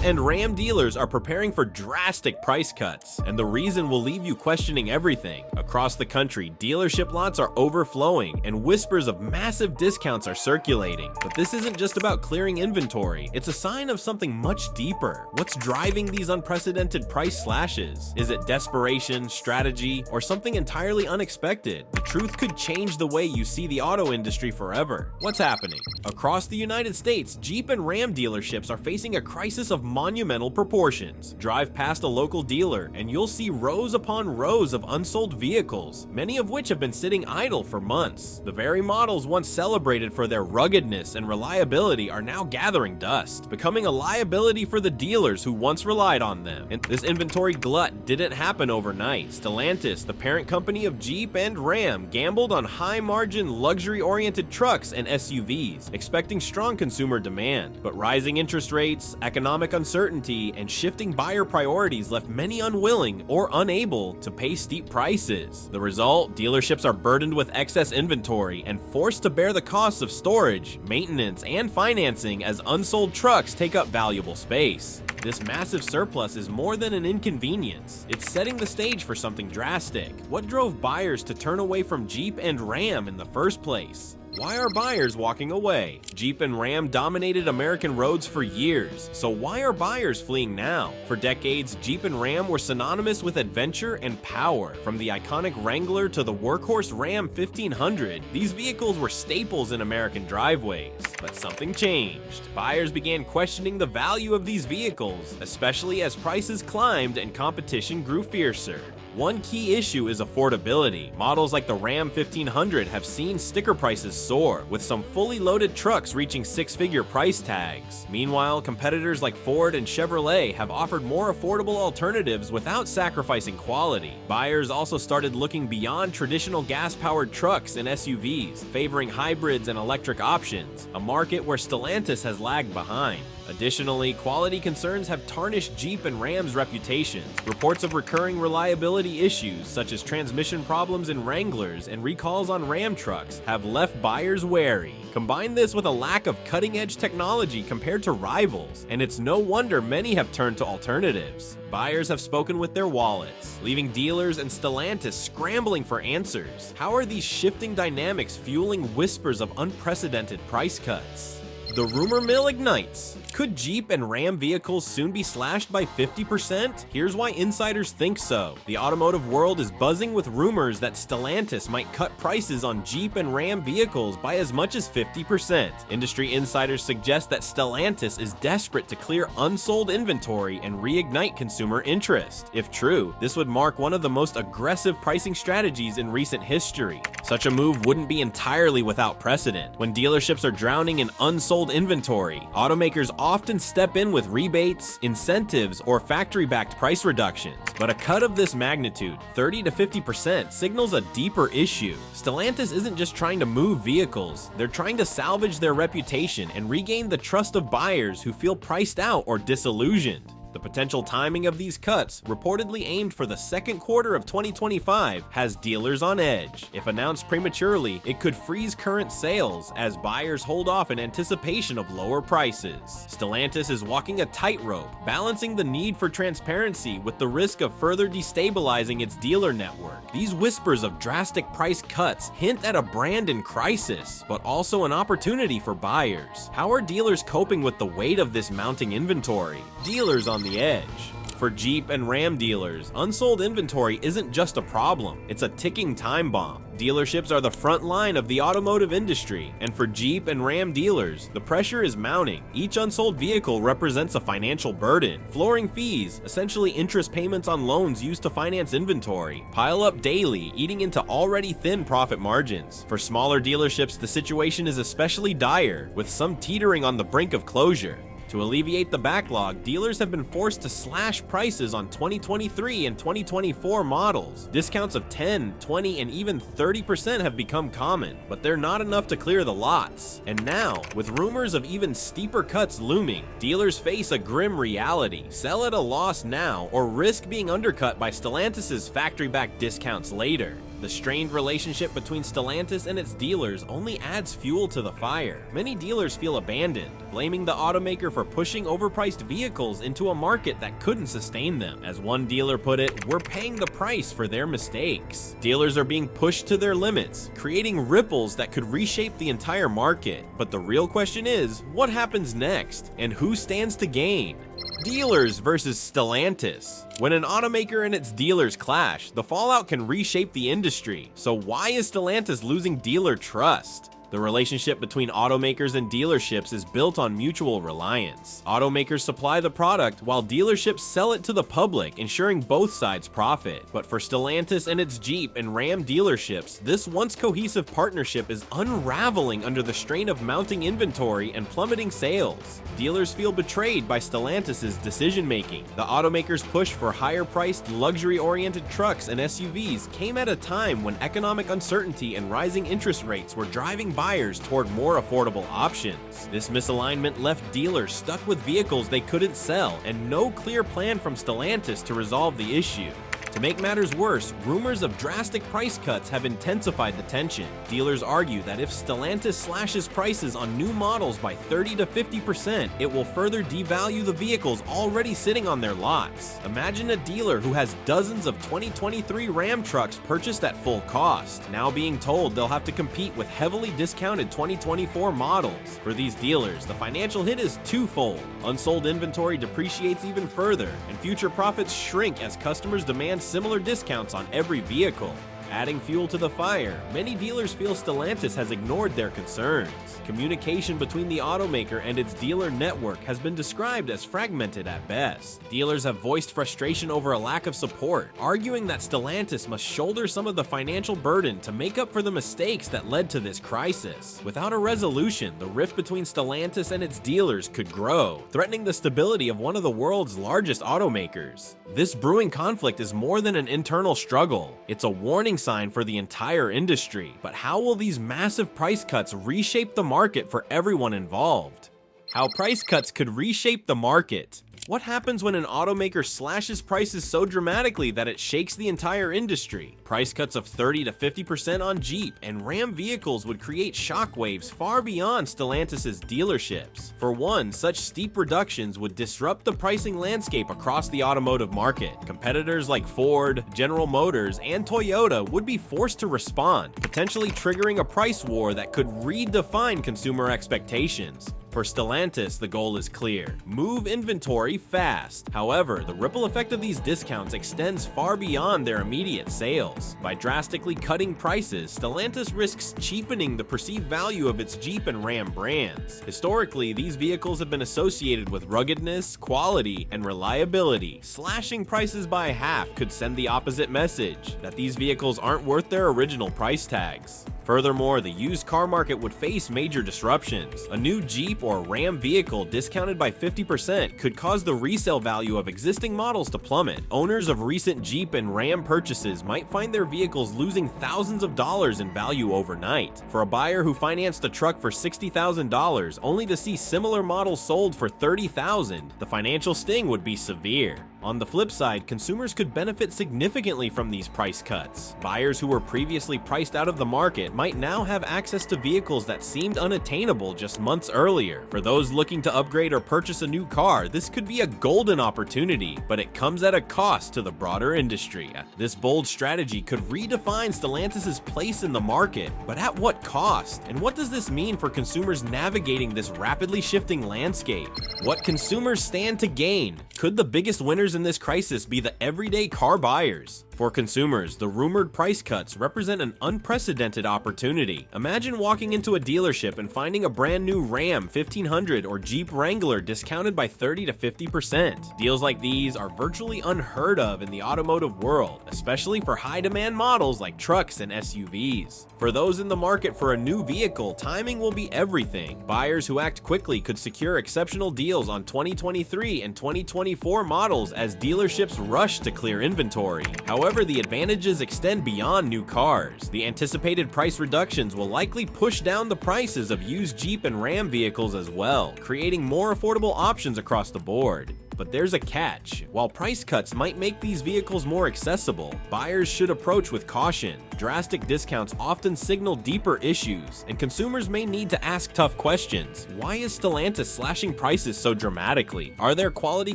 and Ram dealers are preparing for drastic price cuts, and the reason will leave you questioning everything. Across the country, dealership lots are overflowing, and whispers of massive discounts are circulating. But this isn't just about clearing inventory, it's a sign of something much deeper. What's driving these unprecedented price slashes? Is it desperation, strategy, or something entirely unexpected? The truth could change the way you see the auto industry forever. What's happening? Across the United States, Jeep and Ram dealerships are facing a crisis of monumental proportions. Drive past a local dealer, and you'll see rows upon rows of unsold vehicles, many of which have been sitting idle for months. The very models once celebrated for their ruggedness and reliability are now gathering dust, becoming a liability for the dealers who once relied on them. And this inventory glut didn't happen overnight. Stellantis, the parent company of Jeep and Ram, gambled on high-margin, luxury-oriented trucks and SUVs, expecting strong consumer demand. But rising interest rates, economic uncertainty, and shifting buyer priorities left many unwilling or unable to pay steep prices. The result? Dealerships are burdened with excess inventory and forced to bear the costs of storage, maintenance, and financing as unsold trucks take up valuable space. This massive surplus is more than an inconvenience. It's setting the stage for something drastic. What drove buyers to turn away from Jeep and Ram in the first place? Why are buyers walking away? Jeep and Ram dominated American roads for years, so why are buyers fleeing now? For decades, Jeep and Ram were synonymous with adventure and power. From the iconic Wrangler to the workhorse Ram 1500, these vehicles were staples in American driveways. But something changed. Buyers began questioning the value of these vehicles, especially as prices climbed and competition grew fiercer. One key issue is affordability. Models like the Ram 1500 have seen sticker prices soar, with some fully loaded trucks reaching six-figure price tags. Meanwhile, competitors like Ford and Chevrolet have offered more affordable alternatives without sacrificing quality. Buyers also started looking beyond traditional gas-powered trucks and SUVs, favoring hybrids and electric options, a market where Stellantis has lagged behind. Additionally, quality concerns have tarnished Jeep and Ram's reputations. Reports of recurring reliability issues, such as transmission problems in Wranglers and recalls on Ram trucks, have left buyers wary. Combine this with a lack of cutting-edge technology compared to rivals, and it's no wonder many have turned to alternatives. Buyers have spoken with their wallets, leaving dealers and Stellantis scrambling for answers. How are these shifting dynamics fueling whispers of unprecedented price cuts? The rumor mill ignites. Could Jeep and Ram vehicles soon be slashed by 50%? Here's why insiders think so. The automotive world is buzzing with rumors that Stellantis might cut prices on Jeep and Ram vehicles by as much as 50%. Industry insiders suggest that Stellantis is desperate to clear unsold inventory and reignite consumer interest. If true, this would mark one of the most aggressive pricing strategies in recent history. Such a move wouldn't be entirely without precedent. When dealerships are drowning in unsold inventory, automakers often step in with rebates, incentives, or factory-backed price reductions. But a cut of this magnitude, 30 to 50%, signals a deeper issue. Stellantis isn't just trying to move vehicles, they're trying to salvage their reputation and regain the trust of buyers who feel priced out or disillusioned. The potential timing of these cuts, reportedly aimed for the second quarter of 2025, has dealers on edge. If announced prematurely, it could freeze current sales as buyers hold off in anticipation of lower prices. Stellantis is walking a tightrope, balancing the need for transparency with the risk of further destabilizing its dealer network. These whispers of drastic price cuts hint at a brand in crisis, but also an opportunity for buyers. How are dealers coping with the weight of this mounting inventory? Dealers on the edge. For Jeep and Ram dealers, unsold inventory isn't just a problem, it's a ticking time bomb. Dealerships are the front line of the automotive industry, and for Jeep and Ram dealers, the pressure is mounting. Each unsold vehicle represents a financial burden. Flooring fees, essentially interest payments on loans used to finance inventory, pile up daily, eating into already thin profit margins. For smaller dealerships, the situation is especially dire, with some teetering on the brink of closure. To alleviate the backlog, dealers have been forced to slash prices on 2023 and 2024 models. Discounts of 10, 20, and even 30% have become common, but they're not enough to clear the lots. And now, with rumors of even steeper cuts looming, dealers face a grim reality. Sell at a loss now or risk being undercut by Stellantis' factory-backed discounts later. The strained relationship between Stellantis and its dealers only adds fuel to the fire. Many dealers feel abandoned, blaming the automaker for pushing overpriced vehicles into a market that couldn't sustain them. As one dealer put it, "We're paying the price for their mistakes." Dealers are being pushed to their limits, creating ripples that could reshape the entire market. But the real question is, what happens next, and who stands to gain? Dealers versus Stellantis. When an automaker and its dealers clash, the fallout can reshape the industry. So why is Stellantis losing dealer trust? The relationship between automakers and dealerships is built on mutual reliance. Automakers supply the product while dealerships sell it to the public, ensuring both sides profit. But for Stellantis and its Jeep and Ram dealerships, this once cohesive partnership is unraveling under the strain of mounting inventory and plummeting sales. Dealers feel betrayed by Stellantis' decision-making. The automakers' push for higher-priced, luxury-oriented trucks and SUVs came at a time when economic uncertainty and rising interest rates were driving buyers toward more affordable options. This misalignment left dealers stuck with vehicles they couldn't sell and no clear plan from Stellantis to resolve the issue. To make matters worse, rumors of drastic price cuts have intensified the tension. Dealers argue that if Stellantis slashes prices on new models by 30 to 50%, it will further devalue the vehicles already sitting on their lots. Imagine a dealer who has dozens of 2023 Ram trucks purchased at full cost, now being told they'll have to compete with heavily discounted 2024 models. For these dealers, the financial hit is twofold. Unsold inventory depreciates even further, and future profits shrink as customers demand similar discounts on every vehicle. Adding fuel to the fire, many dealers feel Stellantis has ignored their concerns. Communication between the automaker and its dealer network has been described as fragmented at best. Dealers have voiced frustration over a lack of support, arguing that Stellantis must shoulder some of the financial burden to make up for the mistakes that led to this crisis. Without a resolution, the rift between Stellantis and its dealers could grow, threatening the stability of one of the world's largest automakers. This brewing conflict is more than an internal struggle. It's a warning sign for the entire industry. But how will these massive price cuts reshape the market for everyone involved? How price cuts could reshape the market. What happens when an automaker slashes prices so dramatically that it shakes the entire industry? Price cuts of 30 to 50% on Jeep and Ram vehicles would create shockwaves far beyond Stellantis' dealerships. For one, such steep reductions would disrupt the pricing landscape across the automotive market. Competitors like Ford, General Motors, and Toyota would be forced to respond, potentially triggering a price war that could redefine consumer expectations. For Stellantis, the goal is clear: move inventory fast. However, the ripple effect of these discounts extends far beyond their immediate sales. By drastically cutting prices, Stellantis risks cheapening the perceived value of its Jeep and Ram brands. Historically, these vehicles have been associated with ruggedness, quality, and reliability. Slashing prices by half could send the opposite message: that these vehicles aren't worth their original price tags. Furthermore, the used car market would face major disruptions. A new Jeep or Ram vehicle discounted by 50% could cause the resale value of existing models to plummet. Owners of recent Jeep and Ram purchases might find their vehicles losing thousands of dollars in value overnight. For a buyer who financed a truck for $60,000 only to see similar models sold for $30,000, the financial sting would be severe. On the flip side, consumers could benefit significantly from these price cuts. Buyers who were previously priced out of the market might now have access to vehicles that seemed unattainable just months earlier. For those looking to upgrade or purchase a new car, this could be a golden opportunity, but it comes at a cost to the broader industry. This bold strategy could redefine Stellantis' place in the market, but at what cost? And what does this mean for consumers navigating this rapidly shifting landscape? What consumers stand to gain? Could the biggest winners in this crisis be the everyday car buyers? For consumers, the rumored price cuts represent an unprecedented opportunity. Imagine walking into a dealership and finding a brand new Ram 1500 or Jeep Wrangler discounted by 30 to 50%. Deals like these are virtually unheard of in the automotive world, especially for high-demand models like trucks and SUVs. For those in the market for a new vehicle, timing will be everything. Buyers who act quickly could secure exceptional deals on 2023 and 2024 models as dealerships rush to clear inventory. However, However, the advantages extend beyond new cars. The anticipated price reductions will likely push down the prices of used Jeep and Ram vehicles as well, creating more affordable options across the board. But there's a catch. While price cuts might make these vehicles more accessible, buyers should approach with caution. Drastic discounts often signal deeper issues, and consumers may need to ask tough questions. Why is Stellantis slashing prices so dramatically? Are there quality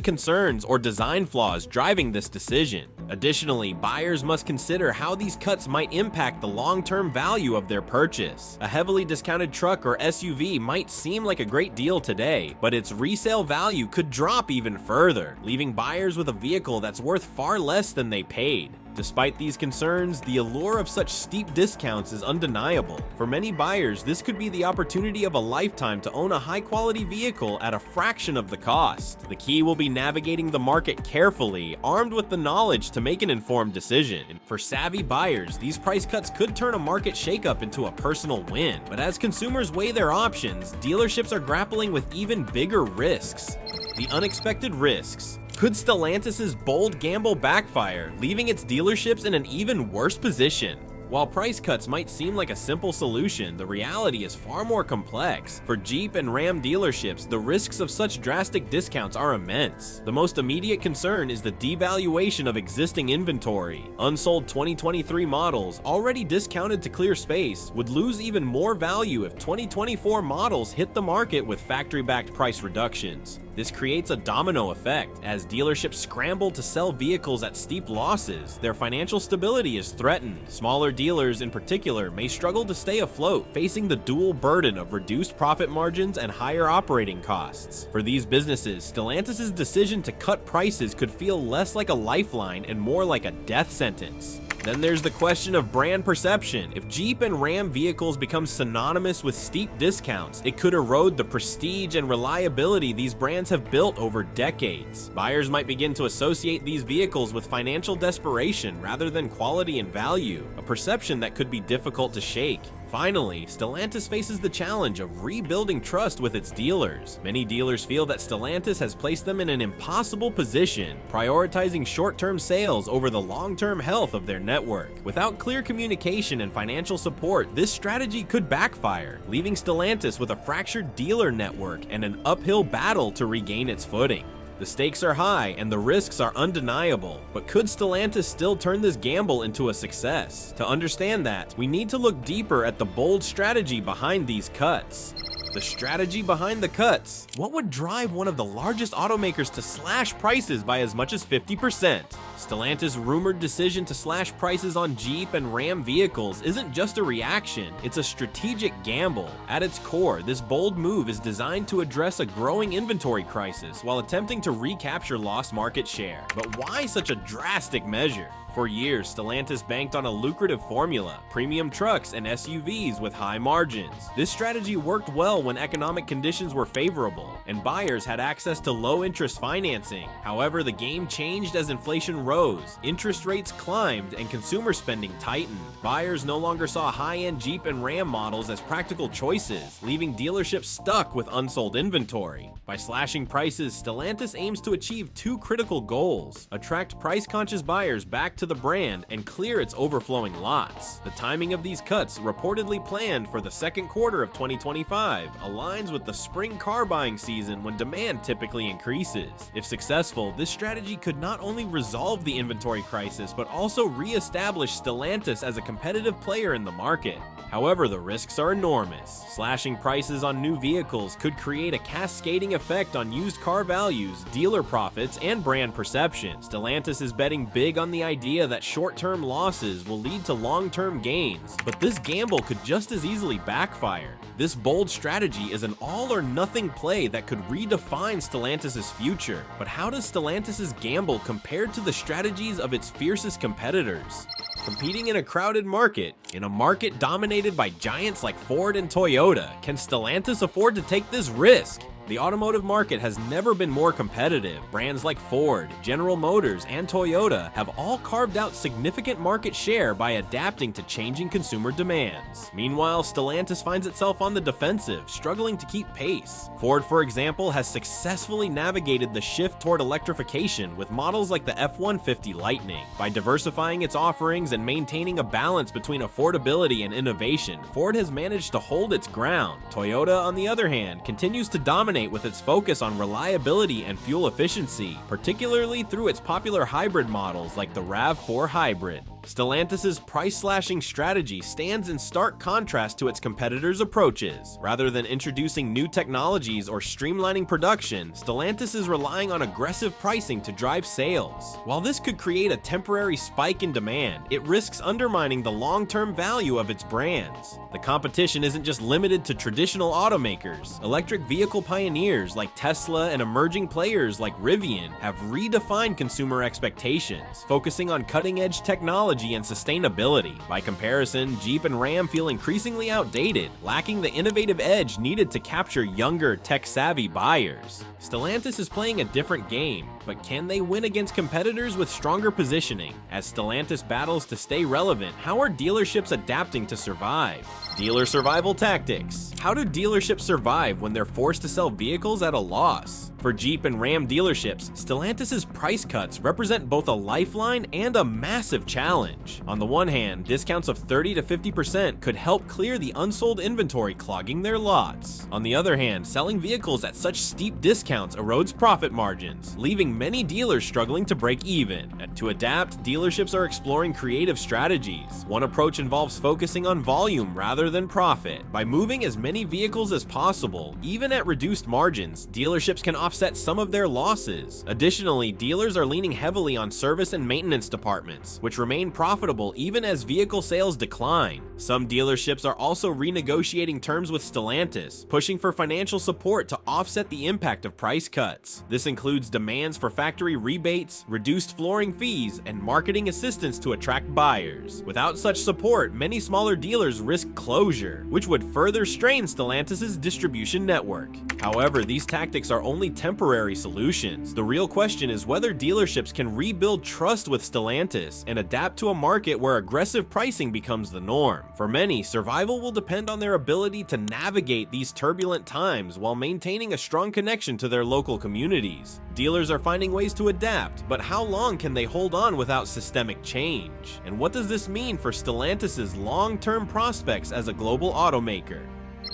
concerns or design flaws driving this decision? Additionally, buyers must consider how these cuts might impact the long-term value of their purchase. A heavily discounted truck or SUV might seem like a great deal today, but its resale value could drop even further, leaving buyers with a vehicle that's worth far less than they paid. Despite these concerns, the allure of such steep discounts is undeniable. For many buyers, this could be the opportunity of a lifetime to own a high-quality vehicle at a fraction of the cost. The key will be navigating the market carefully, armed with the knowledge to make an informed decision. For savvy buyers, these price cuts could turn a market shakeup into a personal win. But as consumers weigh their options, dealerships are grappling with even bigger risks. The unexpected risks. Could Stellantis' bold gamble backfire, leaving its dealerships in an even worse position? While price cuts might seem like a simple solution, the reality is far more complex. For Jeep and Ram dealerships, the risks of such drastic discounts are immense. The most immediate concern is the devaluation of existing inventory. Unsold 2023 models, already discounted to clear space, would lose even more value if 2024 models hit the market with factory-backed price reductions. This creates a domino effect. As dealerships scramble to sell vehicles at steep losses, their financial stability is threatened. Smaller dealers in particular may struggle to stay afloat, facing the dual burden of reduced profit margins and higher operating costs. For these businesses, Stellantis' decision to cut prices could feel less like a lifeline and more like a death sentence. Then there's the question of brand perception. If Jeep and Ram vehicles become synonymous with steep discounts, it could erode the prestige and reliability these brands have built over decades. Buyers might begin to associate these vehicles with financial desperation rather than quality and value, a perception that could be difficult to shake. Finally, Stellantis faces the challenge of rebuilding trust with its dealers. Many dealers feel that Stellantis has placed them in an impossible position, prioritizing short-term sales over the long-term health of their network. Without clear communication and financial support, this strategy could backfire, leaving Stellantis with a fractured dealer network and an uphill battle to regain its footing. The stakes are high and the risks are undeniable, but could Stellantis still turn this gamble into a success? To understand that, we need to look deeper at the bold strategy behind these cuts. The strategy behind the cuts. What would drive one of the largest automakers to slash prices by as much as 50%? Stellantis' rumored decision to slash prices on Jeep and Ram vehicles isn't just a reaction, it's a strategic gamble. At its core, this bold move is designed to address a growing inventory crisis while attempting to recapture lost market share. But why such a drastic measure? For years, Stellantis banked on a lucrative formula: premium trucks and SUVs with high margins. This strategy worked well when economic conditions were favorable and buyers had access to low-interest financing. However, the game changed as inflation rose, interest rates climbed, and consumer spending tightened. Buyers no longer saw high-end Jeep and Ram models as practical choices, leaving dealerships stuck with unsold inventory. By slashing prices, Stellantis aims to achieve two critical goals: attract price-conscious buyers back to the brand and clear its overflowing lots. The timing of these cuts, reportedly planned for the second quarter of 2025, aligns with the spring car buying season when demand typically increases. If successful, this strategy could not only resolve the inventory crisis but also re-establish Stellantis as a competitive player in the market. However, the risks are enormous. Slashing prices on new vehicles could create a cascading effect on used car values, dealer profits, and brand perception. Stellantis is betting big on the idea that short-term losses will lead to long-term gains, but this gamble could just as easily backfire. This bold strategy is an all-or-nothing play that could redefine Stellantis' future. But how does Stellantis' gamble compare to the strategies of its fiercest competitors? Competing in a crowded market, in a market dominated by giants like Ford and Toyota, can Stellantis afford to take this risk? The automotive market has never been more competitive. Brands like Ford, General Motors, and Toyota have all carved out significant market share by adapting to changing consumer demands. Meanwhile, Stellantis finds itself on the defensive, struggling to keep pace. Ford, for example, has successfully navigated the shift toward electrification with models like the F-150 Lightning. By diversifying its offerings and maintaining a balance between affordability and innovation, Ford has managed to hold its ground. Toyota, on the other hand, continues to dominate with its focus on reliability and fuel efficiency, particularly through its popular hybrid models like the RAV4 Hybrid. Stellantis' price-slashing strategy stands in stark contrast to its competitors' approaches. Rather than introducing new technologies or streamlining production, Stellantis is relying on aggressive pricing to drive sales. While this could create a temporary spike in demand, it risks undermining the long-term value of its brands. The competition isn't just limited to traditional automakers. Electric vehicle pioneers like Tesla and emerging players like Rivian have redefined consumer expectations, focusing on cutting-edge technology and sustainability. By comparison, Jeep and Ram feel increasingly outdated, lacking the innovative edge needed to capture younger, tech-savvy buyers. Stellantis is playing a different game, but can they win against competitors with stronger positioning? As Stellantis battles to stay relevant, how are dealerships adapting to survive? Dealer survival tactics. How do dealerships survive when they're forced to sell vehicles at a loss? For Jeep and Ram dealerships, Stellantis' price cuts represent both a lifeline and a massive challenge. On the one hand, discounts of 30 to 50% could help clear the unsold inventory clogging their lots. On the other hand, selling vehicles at such steep discounts erodes profit margins, leaving many dealers struggling to break even. To adapt, dealerships are exploring creative strategies. One approach involves focusing on volume rather than profit. By moving as many vehicles as possible, even at reduced margins, dealerships can offset some of their losses. Additionally, dealers are leaning heavily on service and maintenance departments, which remain profitable even as vehicle sales decline. Some dealerships are also renegotiating terms with Stellantis, pushing for financial support to offset the impact of price cuts. This includes demands for factory rebates, reduced flooring fees, and marketing assistance to attract buyers. Without such support, many smaller dealers risk closure, which would further strain Stellantis' distribution network. However, these tactics are only temporary solutions. The real question is whether dealerships can rebuild trust with Stellantis and adapt to a market where aggressive pricing becomes the norm. For many, survival will depend on their ability to navigate these turbulent times while maintaining a strong connection to their local communities. Dealers are finding ways to adapt, but how long can they hold on without systemic change? And what does this mean for Stellantis' long-term prospects as a global automaker?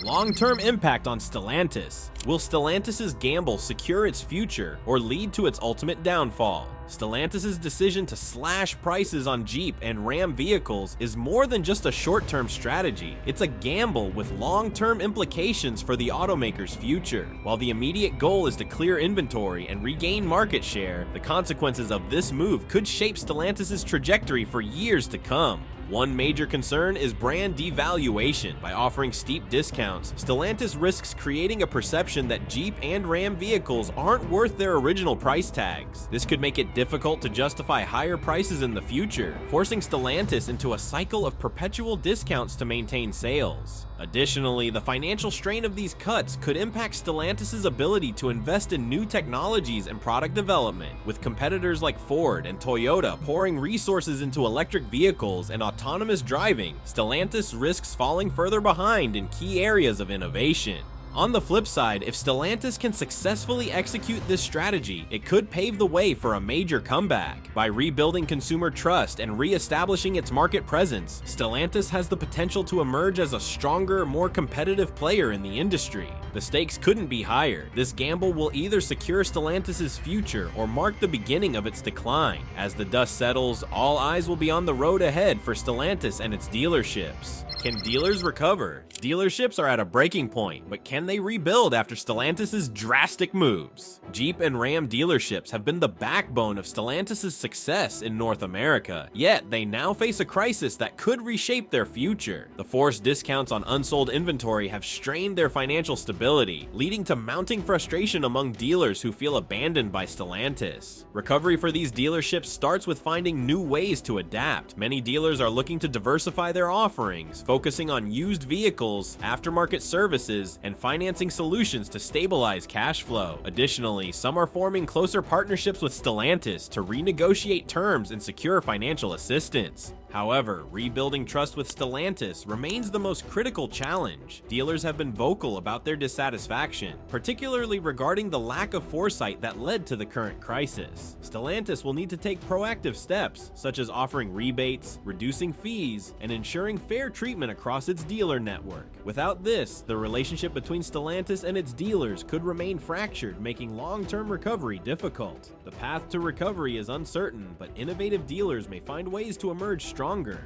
Long-term impact on Stellantis. Will Stellantis' gamble secure its future or lead to its ultimate downfall? Stellantis' decision to slash prices on Jeep and Ram vehicles is more than just a short-term strategy. It's a gamble with long-term implications for the automaker's future. While the immediate goal is to clear inventory and regain market share, the consequences of this move could shape Stellantis' trajectory for years to come. One major concern is brand devaluation. By offering steep discounts, Stellantis risks creating a perception that Jeep and Ram vehicles aren't worth their original price tags. This could make it difficult to justify higher prices in the future, forcing Stellantis into a cycle of perpetual discounts to maintain sales. Additionally, the financial strain of these cuts could impact Stellantis' ability to invest in new technologies and product development. With competitors like Ford and Toyota pouring resources into electric vehicles and autonomous driving, Stellantis risks falling further behind in key areas of innovation. On the flip side, if Stellantis can successfully execute this strategy, it could pave the way for a major comeback. By rebuilding consumer trust and re-establishing its market presence, Stellantis has the potential to emerge as a stronger, more competitive player in the industry. The stakes couldn't be higher. This gamble will either secure Stellantis' future or mark the beginning of its decline. As the dust settles, all eyes will be on the road ahead for Stellantis and its dealerships. Can dealers recover? Dealerships are at a breaking point, but can they rebuild after Stellantis' drastic moves? Jeep and Ram dealerships have been the backbone of Stellantis' success in North America, yet they now face a crisis that could reshape their future. The forced discounts on unsold inventory have strained their financial stability, leading to mounting frustration among dealers who feel abandoned by Stellantis. Recovery for these dealerships starts with finding new ways to adapt. Many dealers are looking to diversify their offerings, focusing on used vehicles, aftermarket services, and financing solutions to stabilize cash flow. Additionally, some are forming closer partnerships with Stellantis to renegotiate terms and secure financial assistance. However, rebuilding trust with Stellantis remains the most critical challenge. Dealers have been vocal about their dissatisfaction, particularly regarding the lack of foresight that led to the current crisis. Stellantis will need to take proactive steps, such as offering rebates, reducing fees, and ensuring fair treatment across its dealer network. Without this, the relationship between Stellantis and its dealers could remain fractured, making long-term recovery difficult. The path to recovery is uncertain, but innovative dealers may find ways to emerge stronger.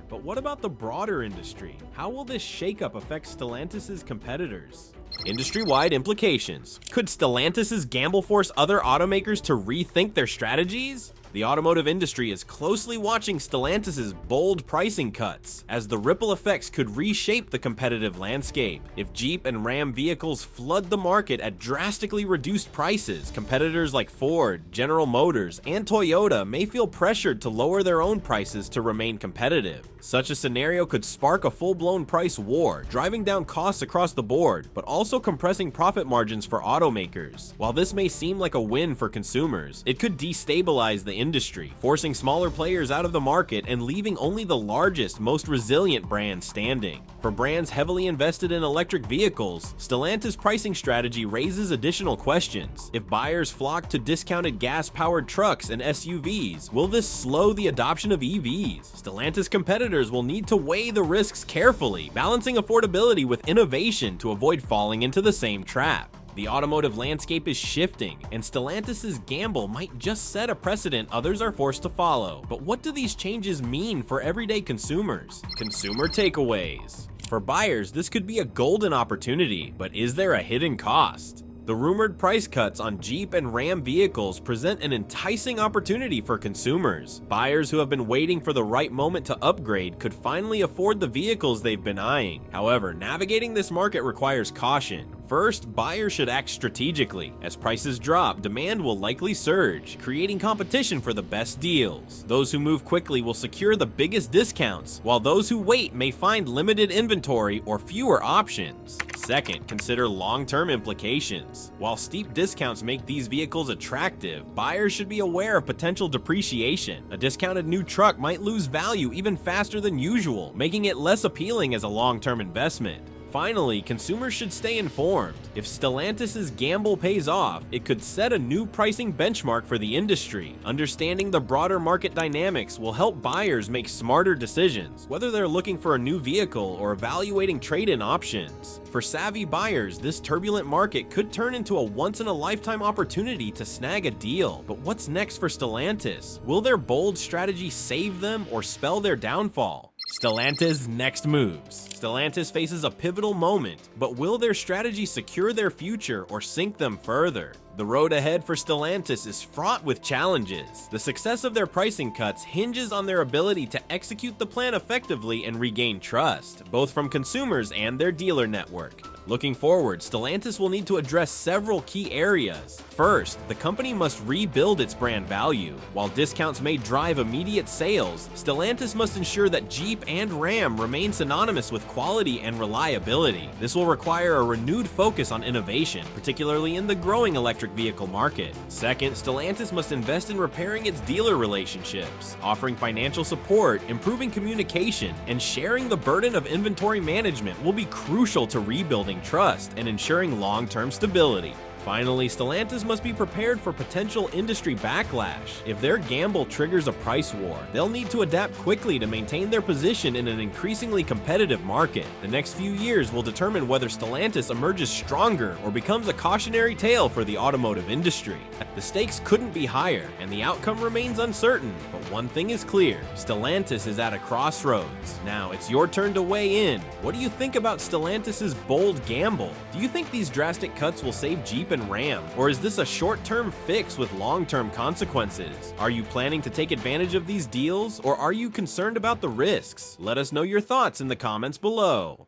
But what about the broader industry? How will this shakeup affect Stellantis' competitors? Industry-wide implications. Could Stellantis' gamble force other automakers to rethink their strategies? The automotive industry is closely watching Stellantis' bold pricing cuts, as the ripple effects could reshape the competitive landscape. If Jeep and Ram vehicles flood the market at drastically reduced prices, competitors like Ford, General Motors, and Toyota may feel pressured to lower their own prices to remain competitive. Such a scenario could spark a full-blown price war, driving down costs across the board, but also compressing profit margins for automakers. While this may seem like a win for consumers, it could destabilize the industry, forcing smaller players out of the market and leaving only the largest, most resilient brands standing. For brands heavily invested in electric vehicles, Stellantis' pricing strategy raises additional questions. If buyers flock to discounted gas-powered trucks and SUVs, will this slow the adoption of EVs? Stellantis competitors will need to weigh the risks carefully, balancing affordability with innovation to avoid falling into the same trap. The automotive landscape is shifting, and Stellantis' gamble might just set a precedent others are forced to follow. But what do these changes mean for everyday consumers? Consumer takeaways. For buyers, this could be a golden opportunity, but is there a hidden cost? The rumored price cuts on Jeep and Ram vehicles present an enticing opportunity for consumers. Buyers who have been waiting for the right moment to upgrade could finally afford the vehicles they've been eyeing. However, navigating this market requires caution. First, buyers should act strategically. As prices drop, demand will likely surge, creating competition for the best deals. Those who move quickly will secure the biggest discounts, while those who wait may find limited inventory or fewer options. Second, consider long-term implications. While steep discounts make these vehicles attractive, buyers should be aware of potential depreciation. A discounted new truck might lose value even faster than usual, making it less appealing as a long-term investment. Finally, consumers should stay informed. If Stellantis' gamble pays off, it could set a new pricing benchmark for the industry. Understanding the broader market dynamics will help buyers make smarter decisions, whether they're looking for a new vehicle or evaluating trade-in options. For savvy buyers, this turbulent market could turn into a once-in-a-lifetime opportunity to snag a deal. But what's next for Stellantis? Will their bold strategy save them or spell their downfall? Stellantis' next moves. Stellantis faces a pivotal moment, but will their strategy secure their future or sink them further? The road ahead for Stellantis is fraught with challenges. The success of their pricing cuts hinges on their ability to execute the plan effectively and regain trust, both from consumers and their dealer network. Looking forward, Stellantis will need to address several key areas. First, the company must rebuild its brand value. While discounts may drive immediate sales, Stellantis must ensure that Jeep and Ram remain synonymous with quality and reliability. This will require a renewed focus on innovation, particularly in the growing electric vehicle market. Second, Stellantis must invest in repairing its dealer relationships, offering financial support, improving communication, and sharing the burden of inventory management will be crucial to rebuilding trust and ensuring long-term stability. Finally, Stellantis must be prepared for potential industry backlash. If their gamble triggers a price war, they'll need to adapt quickly to maintain their position in an increasingly competitive market. The next few years will determine whether Stellantis emerges stronger or becomes a cautionary tale for the automotive industry. The stakes couldn't be higher, and the outcome remains uncertain, but one thing is clear: Stellantis is at a crossroads. Now, it's your turn to weigh in. What do you think about Stellantis' bold gamble? Do you think these drastic cuts will save Jeep and Ram, or is this a short-term fix with long-term consequences? Are you planning to take advantage of these deals, or are you concerned about the risks? Let us know your thoughts in the comments below.